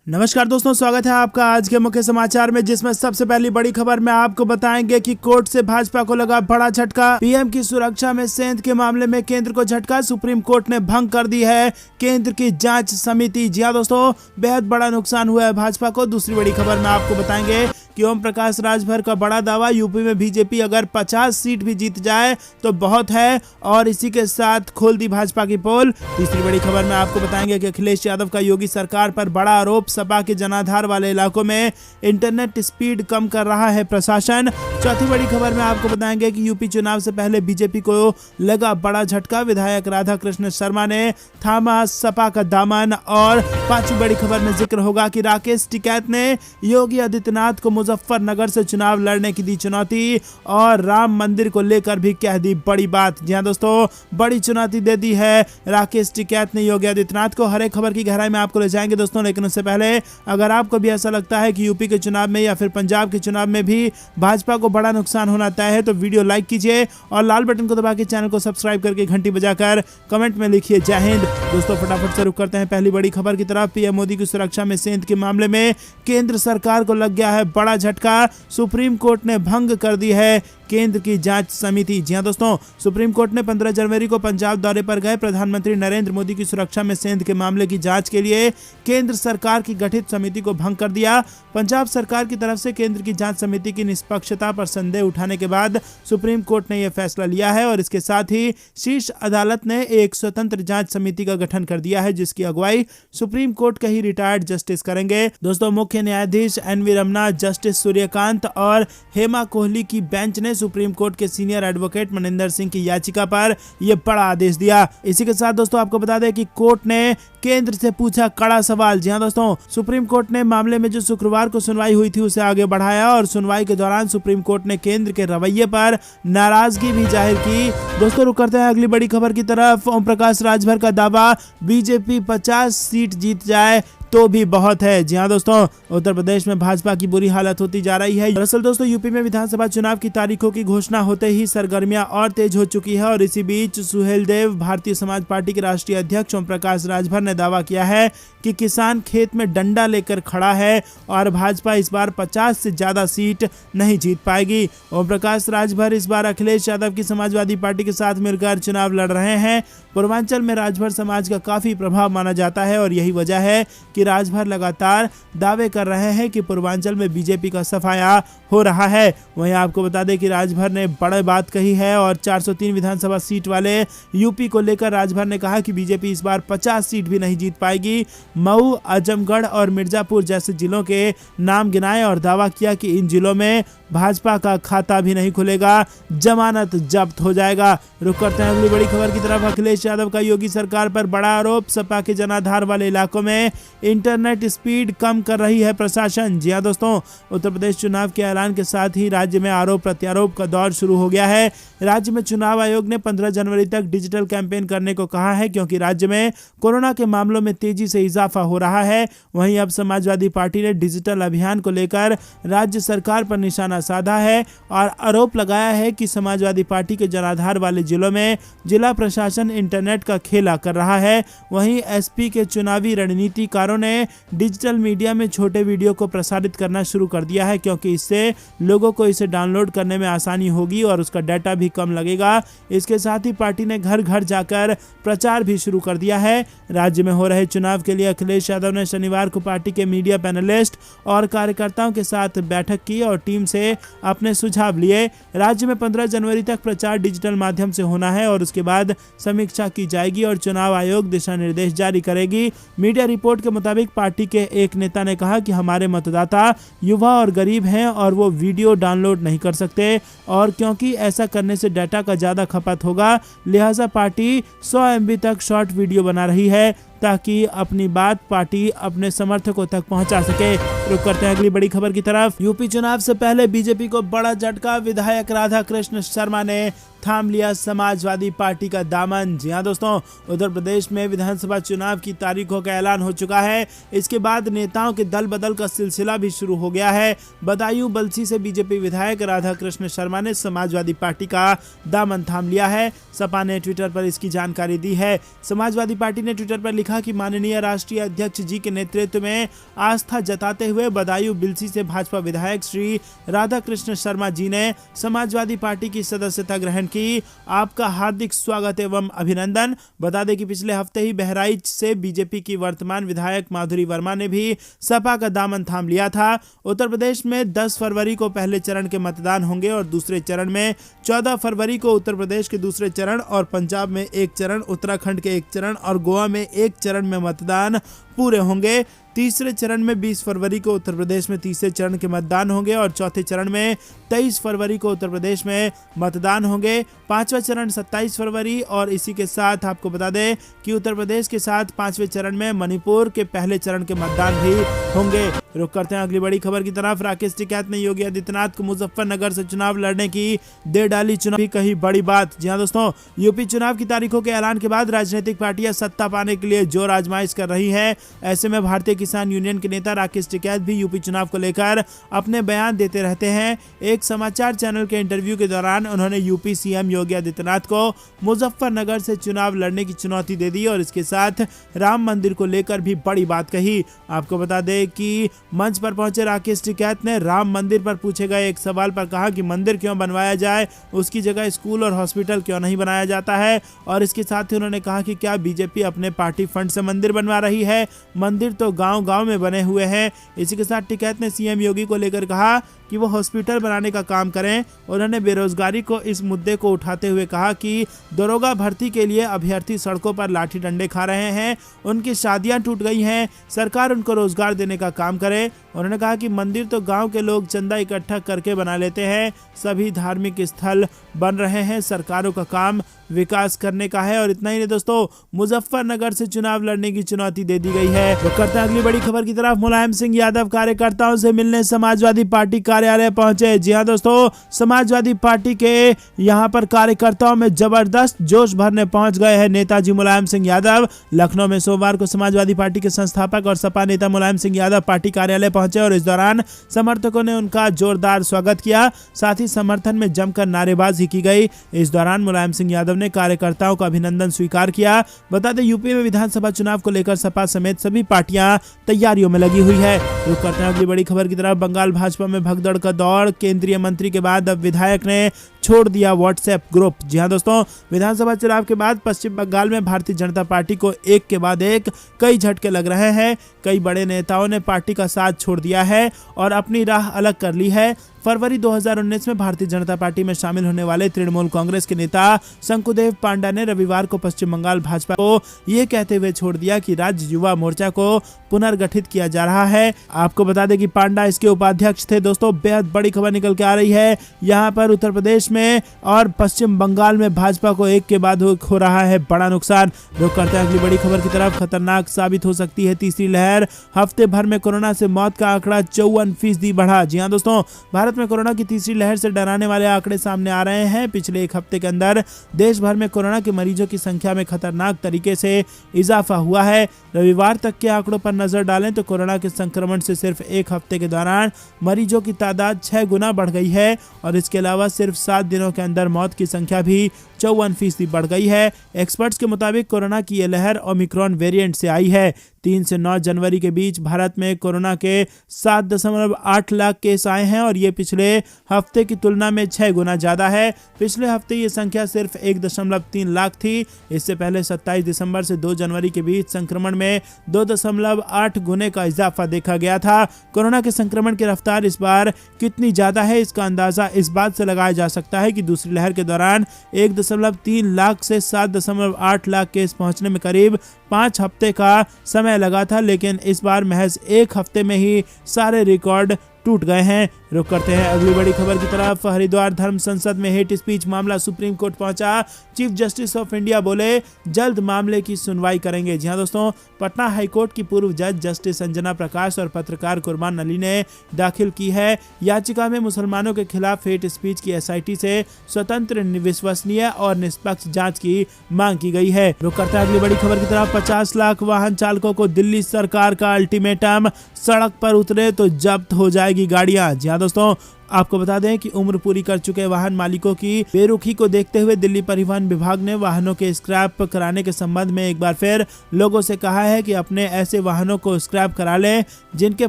नमस्कार दोस्तों, स्वागत है आपका आज के मुख्य समाचार में, जिसमें सबसे पहली बड़ी खबर में आपको बताएंगे कि कोर्ट से भाजपा को लगा बड़ा झटका। पीएम की सुरक्षा में सेंध के मामले में केंद्र को झटका। सुप्रीम कोर्ट ने भंग कर दी है केंद्र की जांच समिति। जी हां दोस्तों, बेहद बड़ा नुकसान हुआ है भाजपा को। दूसरी बड़ी खबर में आपको बताएंगे कि ओम प्रकाश राजभर का बड़ा दावा, यूपी में बीजेपी अगर 50 सीट भी जीत जाए तो बहुत है, और इसी के साथ खोल दी भाजपा की पोल। तीसरी बड़ी खबर में आपको बताएंगे कि अखिलेश यादव का योगी सरकार पर बड़ा आरोप, सपा के जनाधार वाले इलाकों में इंटरनेट स्पीड कम कर रहा है प्रशासन। चौथी बड़ी खबर में आपको बताएंगे कि यूपी चुनाव से पहले बीजेपी को लगा बड़ा झटका, विधायक राधा कृष्ण शर्मा ने थामा सपा का दामन। और पांचवी बड़ी खबर में जिक्र होगा कि राकेश टिकैत ने योगी आदित्यनाथ को मुजफ्फरनगर से चुनाव लड़ने की दी चुनौती, और राम मंदिर को लेकर भी कह दी बड़ी बात। जी हां दोस्तों, बड़ी चुनौती दे दी है राकेश टिकैत ने योगी आदित्यनाथ को। हर एक खबर की गहराई में आपको ले जाएंगे दोस्तों, लेकिन उससे पहले अगर आपको भी ऐसा लगता है कि यूपी के चुनाव में या फिर पंजाब के चुनाव में भी भाजपा को बड़ा नुकसान होना तय है, तो वीडियो लाइक कीजिए और लाल बटन को दबा के चैनल को सब्सक्राइब करके घंटी बजाकर कमेंट में लिखिए जय हिंद। दोस्तों फटाफट से रुक करते हैं पहली बड़ी खबर की तरफ। पीएम मोदी की सुरक्षा में सेंध के मामले में केंद्र सरकार को लग गया है बड़ा झटका। सुप्रीम कोर्ट ने भंग कर दी है केंद्र की जांच समिति। जी हां दोस्तों, सुप्रीम कोर्ट ने 15 जनवरी को पंजाब दौरे पर गए प्रधानमंत्री नरेंद्र मोदी की सुरक्षा में सेंध के मामले की जांच के लिए केंद्र सरकार की गठित समिति को भंग कर दिया। पंजाब सरकार की तरफ से केंद्र की जांच समिति की निष्पक्षता पर संदेह उठाने के बाद सुप्रीम कोर्ट ने यह फैसला लिया है, और इसके साथ ही शीर्ष अदालत ने एक स्वतंत्र जांच समिति का गठन कर दिया है, जिसकी अगुवाई सुप्रीम कोर्ट के ही रिटायर्ड जस्टिस करेंगे। दोस्तों, मुख्य न्यायाधीश एनवी रमन्ना, जस्टिस सूर्यकांत और हेमा कोहली की बेंच ने सुप्रीम कोर्ट के सीनियर एडवोकेट मनिंदर सिंह की याचिका पर यह बड़ा आदेश दिया। इसी के साथ दोस्तों आपको बता दें कि कोर्ट ने केंद्र से पूछा कड़ा सवाल। जी हां दोस्तों, सुप्रीम कोर्ट ने मामले में जो शुक्रवार को सुनवाई हुई थी उसे आगे बढ़ाया, और सुनवाई के दौरान सुप्रीम कोर्ट ने केंद्र के रवैये पर नाराजगी भी जाहिर की। दोस्तों रुक करते हैं अगली बड़ी खबर की तरफ। ओम प्रकाश राजभर का दावा, बीजेपी 50 सीट जीत जाए तो भी बहुत है। जी हां दोस्तों, उत्तर प्रदेश में भाजपा की बुरी हालत होती जा रही है। दरअसल दोस्तों, यूपी में विधानसभा चुनाव की तारीखों की घोषणा होते ही सरगर्मियां और तेज हो चुकी है, और इसी बीच सुहेलदेव, भारतीय समाज पार्टी के राष्ट्रीय अध्यक्ष ओम प्रकाश राजभर ने दावा किया है कि किसान खेत में डंडा लेकर खड़ा है और भाजपा इस बार 50 से ज्यादा सीट नहीं जीत पाएगी। ओम प्रकाश राजभर इस बार अखिलेश यादव की समाजवादी पार्टी के साथ मिलकर चुनाव लड़ रहे हैं। पूर्वांचल में राजभर समाज का काफी प्रभाव माना जाता है, और यही वजह है कि राजभर लगातार दावे कर रहे हैं कि पूर्वांचल में बीजेपी का सफाया हो रहा है। वहीं आपको बता दें कि राजभर ने बड़ी बात कही है, और 403 विधानसभा सीट वाले यूपी को लेकर राजभर ने कहा कि बीजेपी इस बार 50 सीट भी नहीं जीत पाएगी। मऊ, आजमगढ़ और मिर्जापुर जैसे जिलों के नाम गिनाए और दावा किया कि इन जिलों में भाजपा का खाता भी नहीं खुलेगा, जमानत जब्त हो जाएगा। रुक करते हैं अगली बड़ी खबर की तरफ। अखिलेश यादव का योगी सरकार पर बड़ा आरोप, सपा के जनाधार वाले इलाकों में इंटरनेट स्पीड कम कर रही है प्रशासन। जी हां दोस्तों, उत्तर प्रदेश चुनाव के ऐलान के साथ ही राज्य में आरोप प्रत्यारोप का दौर शुरू हो गया है। राज्य में चुनाव आयोग ने 15 जनवरी तक डिजिटल कैंपेन करने को कहा है, क्योंकि राज्य में कोरोना के मामलों में तेजी से इजाफा हो रहा है। वहीं अब समाजवादी पार्टी ने डिजिटल अभियान को लेकर राज्य सरकार पर निशाना साधा है, और आरोप लगाया है कि समाजवादी पार्टी के जनाधार वाले जिलों में जिला प्रशासन इंटरनेट का खेला कर रहा है। वहीं एसपी के चुनावी रणनीतिकारों ने डिजिटल मीडिया में छोटे वीडियो को प्रसारित करना शुरू कर दिया है, क्योंकि इससे लोगों को इसे डाउनलोड करने में आसानी होगी और उसका डाटा भी कम लगेगा। इसके साथ ही पार्टी ने घर घर जाकर प्रचार भी शुरू कर दिया है। राज्य में हो रहे चुनाव के लिए अखिलेश यादव ने शनिवार को पार्टी के मीडिया पैनलिस्ट और कार्यकर्ताओं के साथ बैठक की और टीम से अपने सुझाव लिए। राज्य में 15 जनवरी तक प्रचार डिजिटल माध्यम से होना है, और उसके बाद समीक्षा की जाएगी और चुनाव आयोग दिशा निर्देश जारी करेगी। मीडिया रिपोर्ट के मुताबिक पार्टी के एक नेता ने कहा कि हमारे मतदाता युवा और गरीब हैं, और वो वीडियो डाउनलोड नहीं कर सकते, और क्योंकि ऐसा करने से डाटा का ज़्यादा खपत होगा, लिहाजा पार्टी 100 MB तक शॉर्ट वीडियो बना रही है, ताकि अपनी बात पार्टी अपने समर्थकों तक पहुंचा सके। रुक करते हैं अगली बड़ी खबर की तरफ। यूपी चुनाव से पहले बीजेपी को बड़ा झटका, विधायक राधा कृष्ण शर्मा ने थाम लिया समाजवादी पार्टी का दामन। जी हां दोस्तों, उत्तर प्रदेश में विधानसभा चुनाव की तारीखों का ऐलान हो चुका है। इसके बाद नेताओं के दल बदल का सिलसिला भी शुरू हो गया है। बदायूं बलसी से बीजेपी विधायक राधा कृष्ण शर्मा ने समाजवादी पार्टी का दामन थाम लिया है। सपा ने ट्विटर पर इसकी जानकारी दी है। समाजवादी पार्टी ने ट्विटर पर लिखा लिखा कि माननीय राष्ट्रीय अध्यक्ष जी के नेतृत्व में आस्था जताते हुए बदायूं बिलसी से भाजपा विधायक श्री राधा कृष्ण शर्मा जी ने समाजवादी पार्टी की सदस्यता ग्रहण की। आपका हार्दिक स्वागत एवं अभिनंदन। बता दें कि पिछले हफ्ते ही बहराइच से बीजेपी की वर्तमान विधायक माधुरी वर्मा ने भी सपा का दामन थाम लिया था। उत्तर प्रदेश में 10 फरवरी को पहले चरण के मतदान होंगे और दूसरे चरण में 14 फरवरी को उत्तर प्रदेश के दूसरे चरण और पंजाब में एक चरण, उत्तराखंड के एक चरण और गोवा में एक चरण में मतदान पूरे होंगे। तीसरे चरण में 20 फरवरी को उत्तर प्रदेश में तीसरे चरण के मतदान होंगे और चौथे चरण में 23 फरवरी को उत्तर प्रदेश में मतदान होंगे। पांचवा चरण 27 फरवरी और इसी के साथ आपको बता दें कि उत्तर प्रदेश के साथ पांचवें चरण में मणिपुर के पहले चरण के मतदान भी होंगे। रुक करते हैं अगली बड़ी खबर की तरफ। राकेश टिकैत ने योगी आदित्यनाथ को मुजफ्फरनगर से चुनाव लड़ने की दे डाली चुनाव की कही बड़ी बात। जी हां दोस्तों, यूपी चुनाव की तारीखों के ऐलान के बाद राजनीतिक पार्टियां सत्ता पाने के लिए जोर आजमाइश कर रही है। ऐसे में भारतीय किसान यूनियन के नेता राकेश टिकैत भी यूपी चुनाव को लेकर अपने बयान देते रहते हैं। एक समाचार चैनल के इंटरव्यू के दौरान उन्होंने यूपी सीएम योगी आदित्यनाथ को मुजफ्फरनगर से चुनाव लड़ने की चुनौती दे दी और इसके साथ राम मंदिर को लेकर भी बड़ी बात कही। आपको बता दें कि मंच पर पहुंचे राकेश टिकैत ने राम मंदिर पर पूछे गए एक सवाल पर कहा कि मंदिर क्यों बनवाया जाए, उसकी जगह स्कूल और हॉस्पिटल क्यों नहीं बनाया जाता है। और इसके साथ ही उन्होंने कहा कि क्या बीजेपी अपने पार्टी फंड से मंदिर बनवा रही है, मंदिर तो गांव-गांव में बने हुए हैं। इसी के साथ टिकैत ने सीएम योगी को लेकर कहा कि वो हॉस्पिटल बनाने का काम करें। उन्होंने बेरोजगारी को इस मुद्दे को उठाते हुए कहा कि दरोगा भर्ती के लिए अभ्यर्थी सड़कों पर लाठी डंडे खा रहे हैं, उनकी शादियां टूट गई हैं, सरकार उनको रोजगार देने का काम करे। उन्होंने कहा कि मंदिर तो गांव के लोग चंदा इकट्ठा करके बना लेते हैं, सभी धार्मिक स्थल बन रहे हैं, सरकारों का काम विकास करने का है। और इतना ही नहीं दोस्तों, मुजफ्फरनगर से चुनाव लड़ने की चुनौती दे दी गई है। तो करते हैं अगली बड़ी खबर की तरफ। मुलायम सिंह यादव कार्यकर्ताओं से मिलने समाजवादी पार्टी कार्यालय पहुंचे। जी हां दोस्तों, समाजवादी पार्टी के यहां पर कार्यकर्ताओं में जबरदस्त जोश भरने पहुंच गए हैं नेताजी मुलायम सिंह यादव। लखनऊ में सोमवार को समाजवादी पार्टी के संस्थापक और सपा नेता मुलायम सिंह यादव पार्टी कार्यालय पहुंचे और इस दौरान समर्थकों ने उनका जोरदार स्वागत किया, साथ ही समर्थन में जमकर नारेबाजी की गई। इस दौरान मुलायम सिंह यादव ने कार्यकर्ताओं का अभिनंदन स्वीकार किया। बता दें यूपी में विधानसभा चुनाव को लेकर सपा समेत सभी पार्टियां तैयारियों में लगी हुई है। रुक करते हैं अगली बड़ी खबर की तरफ। बंगाल भाजपा में भगदड़ का दौर, केंद्रीय मंत्री के बाद अब विधायक ने छोड़ दिया व्हाट्सएप ग्रुप। जी हां दोस्तों, विधानसभा चुनाव के बाद पश्चिम बंगाल में भारतीय जनता पार्टी को एक के बाद एक कई झटके लग रहे हैं। कई बड़े नेताओं ने पार्टी का साथ छोड़ दिया है और अपनी राह अलग कर ली है। फरवरी 2019 में भारतीय जनता पार्टी में शामिल होने वाले तृणमूल कांग्रेस के नेता शंकुदेव पांडा ने रविवार को पश्चिम बंगाल भाजपा को ये कहते हुए छोड़ दिया कि राज्य युवा मोर्चा को पुनर्गठित किया जा रहा है। आपको बता दें कि पांडा इसके उपाध्यक्ष थे। दोस्तों, बेहद बड़ी खबर निकल के आ रही है। यहाँ पर उत्तर प्रदेश में और पश्चिम बंगाल में भाजपा को एक के बाद हो रहा है बड़ा नुकसान। रुक करते हैं अगली बड़ी खबर की तरफ। खतरनाक साबित हो सकती है तीसरी लहर, हफ्ते भर में कोरोना से मौत का आंकड़ा 54% बढ़ा। जी हाँ दोस्तों, भारत में कोरोना की तीसरी लहर से डराने वाले आंकड़े सामने आ रहे हैं। पिछले एक हफ्ते के अंदर देश भर में कोरोना के मरीजों की संख्या में खतरनाक तरीके से इजाफा हुआ है। रविवार तक के आंकड़ों पर नजर डालें तो कोरोना के संक्रमण से सिर्फ एक हफ्ते के दौरान मरीजों की तादाद 6 गुना बढ़ गई है और इसके अलावा सिर्फ 7 दिनों के अंदर मौत की संख्या भी 54% बढ़ गई है। एक्सपर्ट्स के मुताबिक कोरोना की यह लहर ओमिक्रॉन वेरिएंट से आई है। 3 से 9 जनवरी के बीच भारत में कोरोना के 7.8 लाख केस आए हैं और ये पिछले हफ्ते की तुलना में 6 गुना ज्यादा है। पिछले हफ्ते ये संख्या सिर्फ 1.3 लाख थी। इससे पहले 27 दिसंबर से 2 जनवरी के बीच संक्रमण में 2.8 गुने का इजाफा देखा गया था। कोरोना के संक्रमण की रफ्तार इस बार कितनी ज्यादा है, इसका अंदाजा इस बात से लगाया जा सकता है कि दूसरी लहर के दौरान 1.3 लाख से 7.8 लाख केस पहुंचने में करीब 5 हफ्ते का समय लगा था, लेकिन इस बार महज 1 हफ्ते में ही सारे रिकॉर्ड टूट गए हैं। रुक करते हैं अगली बड़ी खबर की तरफ। हरिद्वार धर्म संसद में हेट स्पीच मामला सुप्रीम कोर्ट पहुंचा। चीफ जस्टिस ऑफ इंडिया बोले जल्द मामले की सुनवाई करेंगे। जी हां दोस्तों, पटना हाईकोर्ट की पूर्व जज जस्टिस अंजना प्रकाश और पत्रकार कुरबान अली ने दाखिल की है याचिका में मुसलमानों के खिलाफ हेट स्पीच की एसआईटी से स्वतंत्र, विश्वसनीय और निष्पक्ष जांच की मांग की गई है। रुक करते हैं अगली बड़ी खबर की तरफ। 50 लाख वाहन चालकों को दिल्ली सरकार का अल्टीमेटम, सड़क पर उतरे तो जब्त हो जाएगी गाड़ियां। जी हां दोस्तों, आपको बता दें कि उम्र पूरी कर चुके वाहन मालिकों की बेरुखी को देखते हुए दिल्ली परिवहन विभाग ने वाहनों के स्क्रैप कराने के संबंध में एक बार फिर लोगों से कहा है कि अपने ऐसे वाहनों को स्क्रैप करा लें जिनके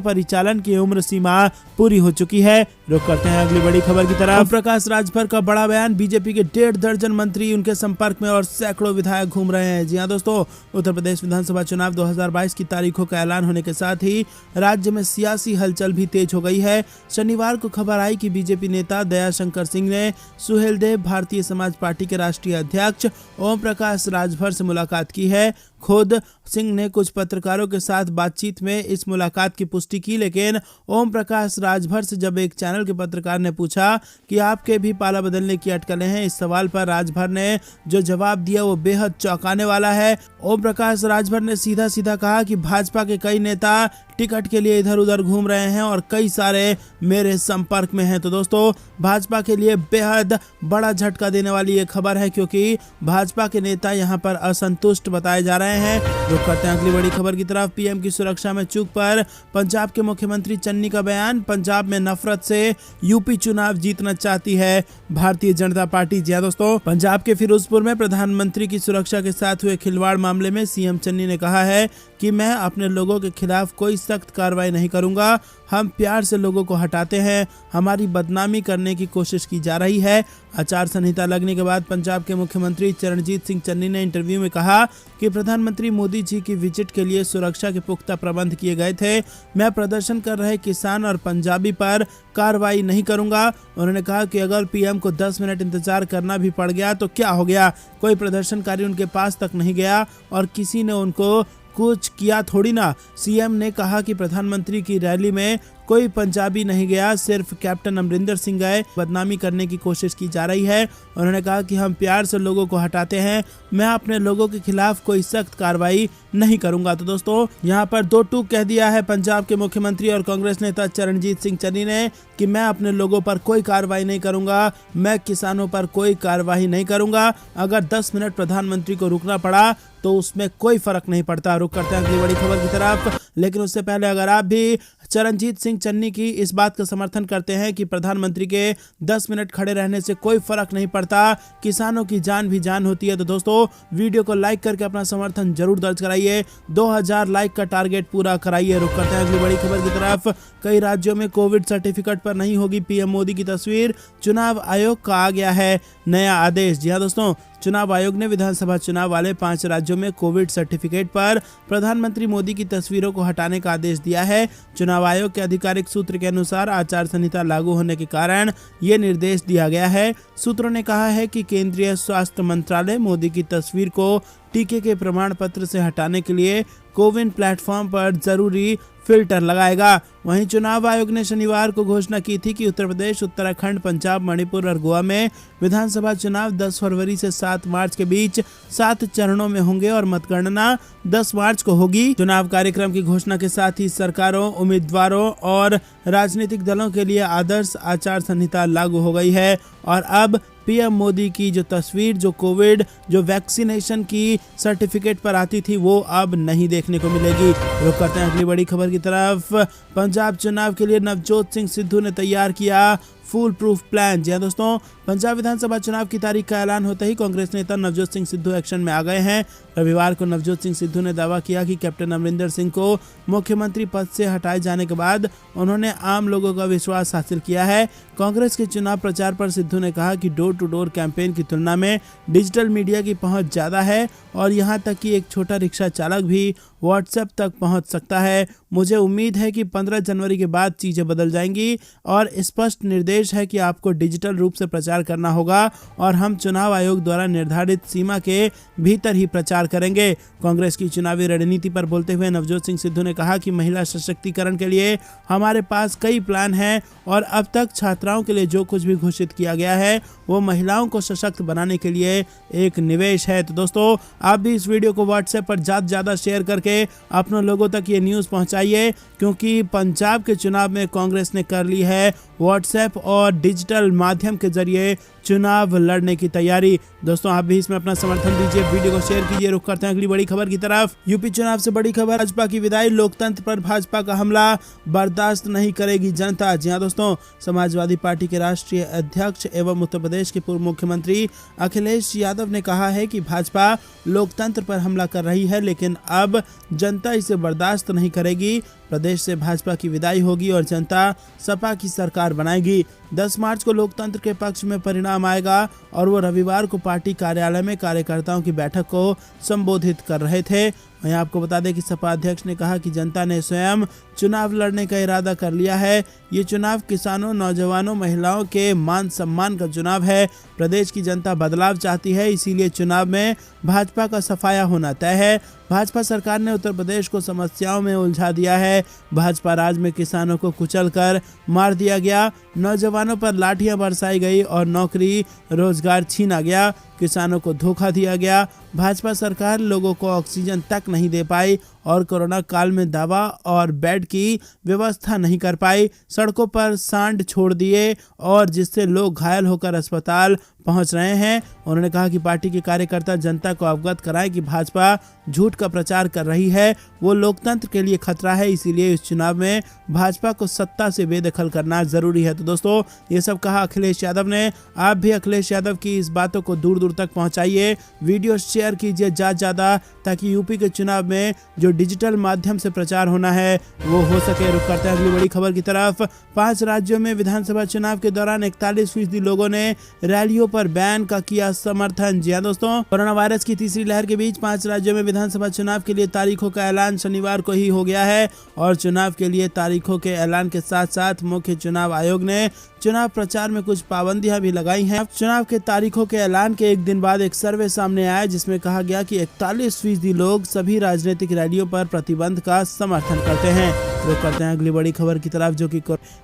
परिचालन की उम्र सीमा पूरी हो चुकी है। रुक करते हैं अगली बड़ी खबर की तरफ। प्रकाश राजभर का बड़ा बयान, बीजेपी के 1.5 दर्जन मंत्री उनके संपर्क में और सैकड़ों विधायक घूम रहे हैं। जी हां दोस्तों, उत्तर प्रदेश विधानसभा चुनाव 2022 की तारीखों का ऐलान होने के साथ ही राज्य में सियासी हलचल भी तेज हो गई है। शनिवार को खबर आई कि बीजेपी नेता दयाशंकर सिंह ने सुहेलदेव भारतीय समाज पार्टी के राष्ट्रीय अध्यक्ष ओम प्रकाश राजभर से मुलाकात की है। खुद सिंह ने कुछ पत्रकारों के साथ बातचीत में इस मुलाकात की पुष्टि की, लेकिन ओम प्रकाश राजभर से जब एक चैनल के पत्रकार ने पूछा कि आपके भी पाला बदलने की अटकलें हैं, इस सवाल पर राजभर ने जो जवाब दिया वो बेहद चौंकाने वाला है। ओम प्रकाश राजभर ने सीधा सीधा कहा कि भाजपा के कई नेता टिकट के लिए इधर उधर घूम रहे हैं और कई सारे मेरे संपर्क में हैं। तो दोस्तों, भाजपा के लिए बेहद बड़ा झटका देने वाली ये खबर है, क्योंकि भाजपा के नेता यहां पर असंतुष्ट बताए जा रहे हैं। रुक करते हैं अगली बड़ी खबर की तरफ। पीएम की सुरक्षा में चूक पर पंजाब के मुख्यमंत्री चन्नी का बयान, पंजाब में नफरत से यूपी चुनाव जीतना चाहती है भारतीय जनता पार्टी। जी हां दोस्तों, पंजाब के फिरोजपुर में प्रधानमंत्री की सुरक्षा के साथ हुए खिलवाड़ मामले में सीएम चन्नी ने कहा है कि मैं अपने लोगों के खिलाफ कोई सख्त कार्रवाई नहीं करूंगा। हम प्यार से लोगों को हटाते हैं, हमारी बदनामी करने की कोशिश की जा रही है। आचार संहिता लगने के बाद पंजाब के मुख्यमंत्री चरणजीत सिंह चन्नी ने इंटरव्यू में कहा कि प्रधानमंत्री मोदी जी की विजिट के लिए सुरक्षा के पुख्ता प्रबंध किए गए थे। मैं प्रदर्शन कर रहे किसान और पंजाबी पर कार्रवाई नहीं करूंगा। उन्होंने कहा कि अगर पीएम को 10 मिनट इंतजार करना भी पड़ गया तो क्या हो गया, कोई प्रदर्शनकारी उनके पास तक नहीं गया और किसी ने उनको कुछ किया थोड़ी ना। सीएम ने कहा कि प्रधानमंत्री की रैली में कोई पंजाबी नहीं गया, सिर्फ कैप्टन अमरिंदर सिंह गए। बदनामी करने की कोशिश की जा रही है। उन्होंने कहा कि हम प्यार से लोगों को हटाते हैं, मैं अपने लोगों के खिलाफ कोई सख्त कार्रवाई नहीं करूंगा। तो दोस्तों, यहाँ पर दो टूक कह दिया है पंजाब के मुख्यमंत्री और कांग्रेस नेता चरणजीत सिंह चन्नी ने कि मैं अपने लोगों पर कोई कार्रवाई नहीं करूंगा, मैं किसानों पर कोई कार्रवाई नहीं करूंगा। अगर 10 मिनट प्रधानमंत्री को रुकना पड़ा तो उसमें कोई फर्क नहीं पड़ता। रुक करते हैं अगली बड़ी खबर की तरफ, लेकिन उससे पहले अगर आप भी चरणजीत सिंह चन्नी की इस बात का समर्थन करते हैं कि प्रधानमंत्री के 10 मिनट खड़े रहने से कोई फर्क नहीं पड़ता, किसानों की जान भी जान होती है, तो दोस्तों वीडियो को लाइक करके अपना समर्थन जरूर दर्ज कराइए। 2000 लाइक का टारगेट पूरा कराइए। रुक करते हैं अगली बड़ी खबर की तरफ। कई राज्यों में कोविड सर्टिफिकेट पर नहीं होगी पीएम मोदी की तस्वीर, चुनाव आयोग का आ गया है नया आदेश। जी हां दोस्तों, चुनाव आयोग ने विधानसभा चुनाव वाले 5 राज्यों में कोविड सर्टिफिकेट पर प्रधानमंत्री मोदी की तस्वीरों को हटाने का आदेश दिया है। चुनाव आयोग के आधिकारिक सूत्र के अनुसार आचार संहिता लागू होने के कारण ये निर्देश दिया गया है। सूत्रों ने कहा है कि केंद्रीय स्वास्थ्य मंत्रालय मोदी की तस्वीर को टीके के प्रमाण पत्र से हटाने के लिए कोविन प्लेटफॉर्म पर जरूरी फिल्टर लगाएगा। वहीं चुनाव आयोग ने शनिवार को घोषणा की थी कि उत्तर प्रदेश, उत्तराखंड, पंजाब, मणिपुर और गोवा में विधानसभा चुनाव 10 फरवरी से 7 मार्च के बीच 7 चरणों में होंगे और मतगणना 10 मार्च को होगी। चुनाव कार्यक्रम की घोषणा के साथ ही सरकारों, उम्मीदवारों और राजनीतिक दलों के लिए आदर्श आचार संहिता लागू हो गई है और अब पीएम मोदी की जो तस्वीर जो कोविड जो वैक्सीनेशन की सर्टिफिकेट पर आती थी वो अब नहीं देखने को मिलेगी। रुक करते हैं अगली बड़ी खबर की तरफ। पंजाब चुनाव के लिए नवजोत सिंह सिद्धू ने तैयार किया फुल प्रूफ प्लान। जी हां दोस्तों, पंजाब विधानसभा चुनाव की तारीख का ऐलान होते ही कांग्रेस नेता नवजोत सिंह सिद्धू एक्शन में आ गए हैं। रविवार को नवजोत सिंह सिद्धू ने दावा किया कि कैप्टन अमरिंदर सिंह को मुख्यमंत्री पद से हटाए जाने के बाद उन्होंने आम लोगों का विश्वास हासिल किया है। कांग्रेस के चुनाव प्रचार पर सिद्धू ने कहा कि डोर टू डोर कैंपेन की तुलना में डिजिटल मीडिया की पहुंच ज्यादा है और यहां तक कि एक छोटा रिक्शा चालक भी व्हाट्सएप तक पहुंच सकता है। मुझे उम्मीद है कि 15 जनवरी के बाद चीजें बदल जाएंगी और स्पष्ट निर्देश है कि आपको डिजिटल रूप से प्रचार करना होगा और हम चुनाव आयोग द्वारा निर्धारित सीमा के भीतर ही प्रचार करेंगे। कांग्रेस की चुनावी रणनीति पर बोलते हुए नवजोत सिंह सिद्धू ने कहा कि महिला सशक्तिकरण के लिए हमारे पास कई प्लान हैं और अब तक छात्राओं के लिए जो कुछ भी घोषित किया गया है वो महिलाओं को सशक्त बनाने के लिए एक निवेश है। तो दोस्तों, आप भी इस वीडियो को व्हाट्सएप पर ज़्यादा शेयर करके अपने लोगों तक ये न्यूज़ पहुंचाइए, क्योंकि पंजाब के चुनाव में कांग्रेस ने कर ली है व्हाट्सएप और डिजिटल माध्यम के जरिए चुनाव लड़ने की तैयारी। दोस्तों आप भी इसमें अपना समर्थन दीजिए, वीडियो को शेयर कीजिए। रुक करते हैं अगली बड़ी खबर की तरफ। यूपी चुनाव से बड़ी खबर, भाजपा की विदाई, लोकतंत्र पर भाजपा का हमला बर्दाश्त नहीं करेगी जनता। जी हां दोस्तों, समाजवादी पार्टी के राष्ट्रीय अध्यक्ष एवं उत्तर प्रदेश के पूर्व मुख्यमंत्री अखिलेश यादव ने कहा है कि भाजपा लोकतंत्र पर हमला कर रही है, लेकिन अब जनता इसे बर्दाश्त नहीं करेगी। प्रदेश से भाजपा की विदाई होगी और जनता सपा की सरकार बनाएगी। 10 मार्च को लोकतंत्र के पक्ष में परिणाम आएगा और वो रविवार को पार्टी कार्यालय में कार्यकर्ताओं की बैठक को संबोधित कर रहे थे। वहीं आपको बता दें कि सपा अध्यक्ष ने कहा कि जनता ने स्वयं चुनाव लड़ने का इरादा कर लिया है। ये चुनाव किसानों, नौजवानों, महिलाओं के मान सम्मान का चुनाव है। प्रदेश की जनता बदलाव चाहती है, इसीलिए चुनाव में भाजपा का सफाया होना तय है। भाजपा सरकार ने उत्तर प्रदेश को समस्याओं में उलझा दिया है। भाजपा राज में किसानों को कुचलकर मार दिया गया, नौजवानों पर लाठियां बरसाई गई और नौकरी रोजगार छीना गया, किसानों को धोखा दिया गया। भाजपा सरकार लोगों को ऑक्सीजन तक नहीं दे पाई और कोरोना काल में दवा और बेड की व्यवस्था नहीं कर पाई। सड़कों पर सांड छोड़ दिए और जिससे लोग घायल होकर अस्पताल पहुंच रहे हैं। उन्होंने कहा कि पार्टी के कार्यकर्ता जनता को अवगत कराएं कि भाजपा झूठ का प्रचार कर रही है, वो लोकतंत्र के लिए खतरा है, इसीलिए इस चुनाव में भाजपा को सत्ता से बेदखल करना जरूरी है। तो दोस्तों ये सब कहा अखिलेश यादव ने। आप भी अखिलेश यादव की इस बातों को दूर दूर तक पहुंचाइए, वीडियो शेयर कीजिए ज्यादा, ताकि यूपी के चुनाव में जो डिजिटल माध्यम से प्रचार होना है वो हो सके। रुक करते हैं अगली बड़ी खबर की तरफ। 5 राज्यों में विधानसभा चुनाव के दौरान 41% लोगों ने रैलियों पर बैन का किया समर्थन। जी हां दोस्तों, कोरोना वायरस की तीसरी लहर के बीच 5 राज्यों में विधानसभा चुनाव के लिए तारीखों का ऐलान शनिवार को ही हो गया है और चुनाव के लिए तारीखों के ऐलान के साथ साथ मुख्य चुनाव आयोग ने चुनाव प्रचार में कुछ पाबंदियां भी लगाई हैं। चुनाव के तारीखों के ऐलान के एक दिन बाद एक सर्वे सामने आया जिसमें कहा गया कि 41% लोग सभी राजनीतिक रैलियों पर प्रतिबंध का समर्थन करते हैं। रुक करते हैं अगली बड़ी खबर की तरफ, जो कि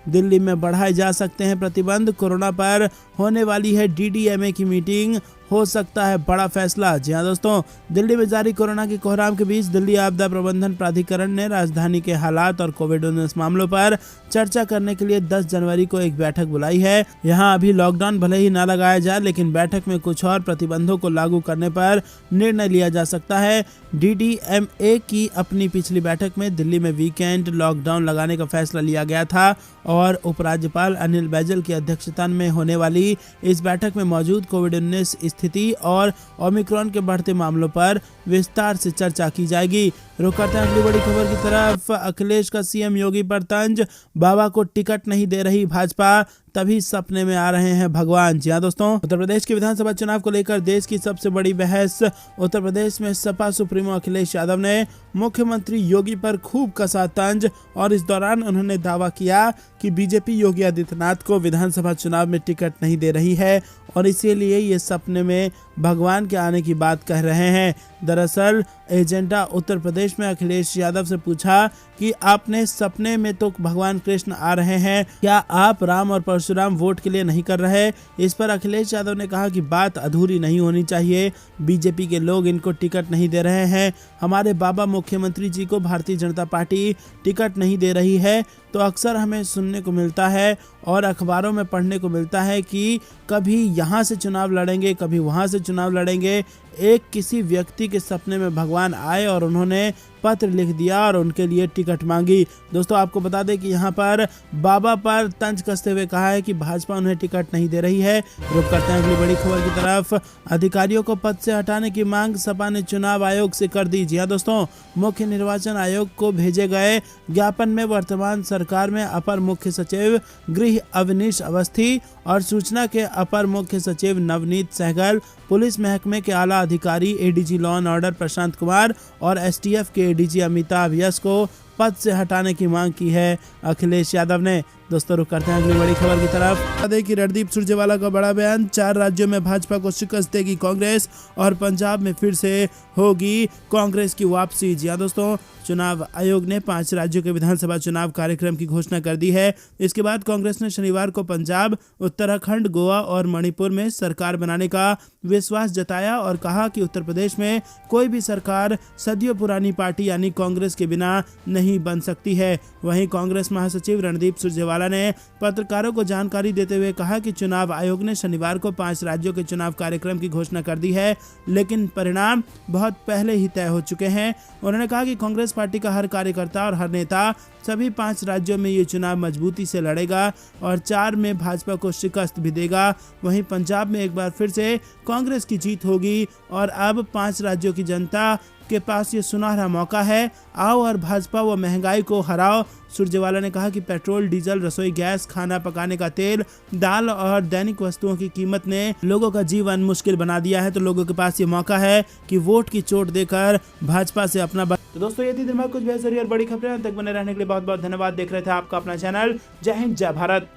दिल्ली में बढ़ाए जा सकते हैं प्रतिबंध। कोरोना पर होने वाली है डीडीएमए की मीटिंग, हो सकता है बड़ा फैसला। जी हां दोस्तों, दिल्ली में जारी कोरोना की कोहराम के बीच दिल्ली आपदा प्रबंधन प्राधिकरण ने राजधानी के हालात और कोविड-19 मामलों पर चर्चा करने के लिए 10 जनवरी को एक बैठक बुलाई है। यहां अभी लॉकडाउन भले ही ना लगाया जाए, लेकिन बैठक में कुछ और प्रतिबंधों को लागू करने पर निर्णय लिया जा सकता है। डीडीएमए की अपनी पिछली बैठक में दिल्ली में वीकेंड लॉकडाउन लगाने का फैसला लिया गया था और उपराज्यपाल अनिल बैजल की अध्यक्षता में होने वाली इस बैठक में मौजूद कोविड-19 स्थिति और ओमिक्रॉन के बढ़ते मामलों पर विस्तार से चर्चा की जाएगी। रुक करते हैं अगली बड़ी खबर की तरफ। अखिलेश का सीएम योगी पर तंज, बाबा को टिकट नहीं दे रही भाजपा, तभी सपने में आ रहे हैं भगवान। जी हां दोस्तों, उत्तर प्रदेश के विधानसभा चुनाव को लेकर देश की सबसे बड़ी बहस। उत्तर प्रदेश में सपा सुप्रीमो अखिलेश यादव ने मुख्यमंत्री योगी पर खूब कसा तंज और इस दौरान उन्होंने दावा किया कि बीजेपी योगी आदित्यनाथ को विधानसभा चुनाव में टिकट नहीं दे रही है और इसीलिए ये सपने में भगवान के आने की बात कह रहे हैं। दरअसल एजेंडा उत्तर प्रदेश में अखिलेश यादव से पूछा कि आपने सपने में तो भगवान कृष्ण आ रहे हैं, क्या आप राम और परशुराम वोट के लिए नहीं कर रहे? इस पर अखिलेश यादव ने कहा कि बात अधूरी नहीं होनी चाहिए, बीजेपी के लोग इनको टिकट नहीं दे रहे हैं, हमारे बाबा मुख्यमंत्री जी को भारतीय जनता पार्टी टिकट नहीं दे रही है। तो अक्सर हमें सुनने को मिलता है और अखबारों में पढ़ने को मिलता है कि कभी यहाँ से चुनाव लड़ेंगे, कभी वहाँ से चुनाव लड़ेंगे। एक किसी व्यक्ति के सपने में भगवान आए और उन्होंने पत्र लिख दिया और उनके लिए टिकट मांगी। दोस्तों आपको बता दें कि यहाँ पर बाबा पर तंज कसते हुए कहा है कि भाजपा उन्हें टिकट नहीं दे रही है। रुक करते हैं अगली बड़ी खबर की तरफ। अधिकारियों को पद से हटाने की मांग सपा ने चुनाव आयोग से कर दी। जी हां दोस्तों, मुख्य निर्वाचन आयोग को भेजे गए ज्ञापन में वर्तमान सरकार में अपर मुख्य सचिव गृह अवनीश अवस्थी और सूचना के अपर मुख्य सचिव नवनीत सहगल, पुलिस महकमे के आला अधिकारी ADG law and order Prashant Kumar और एसटीएफ के एडीजी अमिताभ यश को पद से हटाने की मांग की है अखिलेश यादव ने। दोस्तों रुक करते हैं अगली बड़ी खबर की तरफ। बता दें कि रणदीप सुरजेवाला का बड़ा बयान, 4 राज्यों में भाजपा को शिकस्त देगी कांग्रेस और पंजाब में फिर से होगी कांग्रेस की वापसी। जी हां दोस्तों, चुनाव आयोग ने 5 राज्यों के विधानसभा चुनाव कार्यक्रम की घोषणा कर दी है। इसके बाद कांग्रेस ने शनिवार को पंजाब, उत्तराखंड, गोवा और मणिपुर में सरकार बनाने का विश्वास जताया और कहा कि उत्तर प्रदेश में कोई भी सरकार सदियों पुरानी पार्टी यानी कांग्रेस के बिना नहीं बन सकती है। वहीं कांग्रेस महासचिव रणदीप सुरजेवाला सुरजेवाला ने पत्रकारों को जानकारी देते हुए कहा कि चुनाव आयोग ने शनिवार को 5 राज्यों के चुनाव कार्यक्रम की घोषणा कर दी है, लेकिन परिणाम बहुत पहले ही तय हो चुके हैं। उन्होंने कहा कि कांग्रेस पार्टी का हर कार्यकर्ता और हर नेता सभी 5 राज्यों में ये चुनाव मजबूती से लड़ेगा और 4 में भाजपा को शिकस्त भी देगा। वहीं पंजाब में एक बार फिर से कांग्रेस की जीत होगी और अब 5 राज्यों की जनता के पास ये सुनहरा मौका है। आओ और भाजपा व महंगाई को हराओ। सुरजेवाला ने कहा कि पेट्रोल, डीजल, रसोई गैस, खाना पकाने का तेल, दाल और दैनिक वस्तुओं की कीमत ने लोगों का जीवन मुश्किल बना दिया है, तो लोगों के पास ये मौका है कि वोट की चोट देकर भाजपा से अपना तो दोस्तों ये थी दिन भर कुछ बेहतरी और बड़ी खबरें। तक बने रहने के लिए बहुत बहुत धन्यवाद। देख रहे थे आपका अपना चैनल जय हिंद जय भारत।